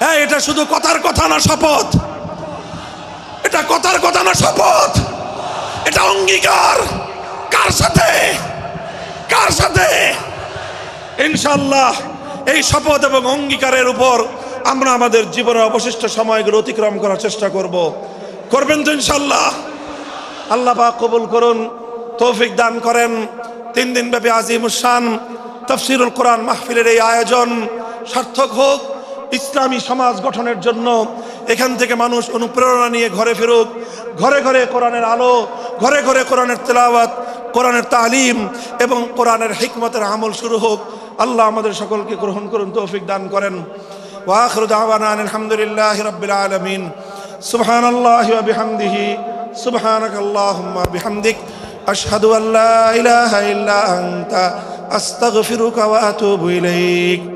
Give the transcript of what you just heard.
হ্যাঁ, এটা শুধু কথার কথা না, শপথ। এটা কথার কথা না, শপথ। এটা অঙ্গীকার। কার সাথে? কার সাথে? ইনশাআল্লাহ এই শপথ এবং অঙ্গীকারের উপর আমরা আমাদের জীবনের অবশিষ্ট সময়গুলো অতিক্রম করার চেষ্টা করব। করবেন তো ইনশাআল্লাহ? আল্লাহ পাক কবুল করুন, তৌফিক দান করেন। 3 দিন ব্যাপী আজিমুস শান তাফসীরুল কোরআন মাহফিলের এই আয়োজন সার্থক হোক, ইসলামী সমাজ গঠনের জন্য এখান থেকে মানুষ অনুপ্রেরণা নিয়ে ঘরে ফিরুক, ঘরে ঘরে কোরআনের আলো, ঘরে ঘরে কোরআনের তেলাওয়াত, কোরআনের তালিম এবং কোরআনের হিকমতের আমল শুরু হোক। আল্লাহ আমাদের সকলকে গ্রহণ করুন, তৌফিক দান করেন। ওয়া আখিরু দাওয়ানা আলহামদুলিল্লাহি রাব্বিল আলামিন। সুবহানাল্লাহি ওয়া বিহামদিহি, সুবহানাকাল্লাহুম্মা বিহামদিক, আশহাদু আল্লা ইলাহা ইল্লা আনতা আস্তাগফিরুকা ওয়া আতুবু ইলাইক।